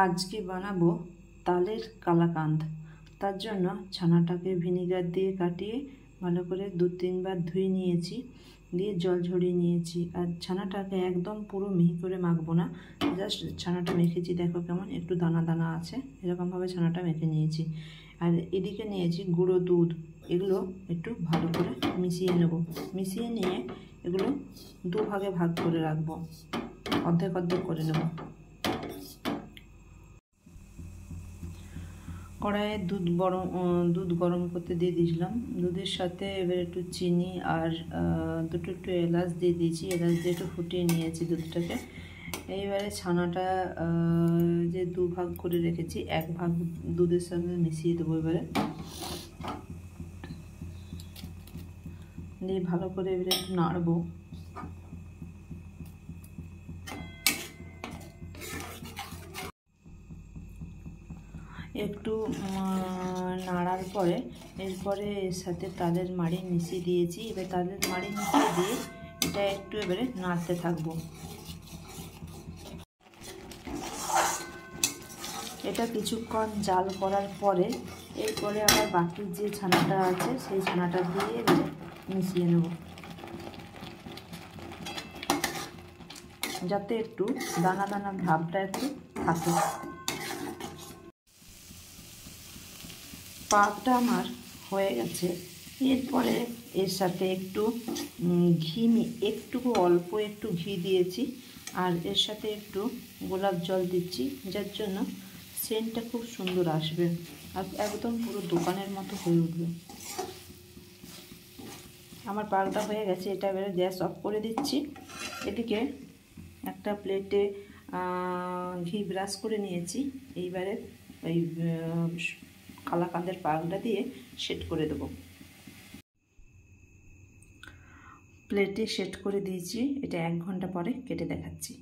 আজকে বানাবো তালের কালাকাঁদ। তার জন্য ছানাটাকে ভিনিগার দিয়ে কাটিয়ে ভালো করে 2-3 বার ধুয়ে নিয়েছি, দিয়ে জল ঝরিয়ে নিয়েছি। আর ছানাটাকে একদম পুরো মিহি করে মাখবো না, জাস্ট ছানাটা মেখেছি, দেখো কেমন একটু দানা দানা আছে, এরকমভাবে ছানাটা মেখে নিয়েছি। আর এদিকে নিয়েছি গুঁড়ো দুধ, এগুলো একটু ভালো করে মিশিয়ে নেব। মিশিয়ে নিয়ে এগুলো দুভাগে ভাগ করে রাখবো, অর্ধেক অর্ধেক করে নেব। কড়াইয়ে দুধ গরম করতে দিয়ে দিয়েছিলাম। দুধের সাথে এবার একটু চিনি আর একটু এলাচ দিয়ে দিয়েছি। এলাচ দিয়ে একটু ফুটিয়ে নিয়েছি দুধটাকে। এইবারে ছানাটা যে দুভাগ করে রেখেছি, এক ভাগ দুধের সঙ্গে মিশিয়ে দেবো। এবারে দিয়ে ভালো করে এবারে একটু নাড়বো। একটু নাড়ার পরে এরপরে এর সাথে তালের মাড়ি মিশিয়ে দিয়েছি। এবার তালের মাড়ি মিশিয়ে দিয়ে এটা একটু এবারে নাড়তে থাকবো। এটা কিছুক্ষণ জাল করার পরে এরপরে আবার বাকি যে ছানাটা আছে সেই ছানাটা দিয়ে এবারে মিশিয়ে নেব, যাতে একটু দানা দানা ভাবটা একটু থাকে। পাকটা আমার হয়ে গেছে। এরপরে এর সাথে একটু ঘি, অল্প একটু ঘি দিয়েছি, আর এর সাথে একটু গোলাপ জল দিচ্ছি, যার জন্য সেন্টটা খুব সুন্দর আসবে আর একদম পুরো দোকানের মতো হয়ে উঠবে। আমার পাকটা হয়ে গেছে, এটা এবারে গ্যাস অফ করে দিচ্ছি। এদিকে একটা প্লেটে ঘি ব্রাশ করে নিয়েছি। এইবারে ওই কালাকাঁদের পাকটা দিয়ে সেট করে দেবো। প্লেটে সেট করে দিয়েছি, এটা 1 ঘন্টা পরে কেটে দেখাচ্ছি।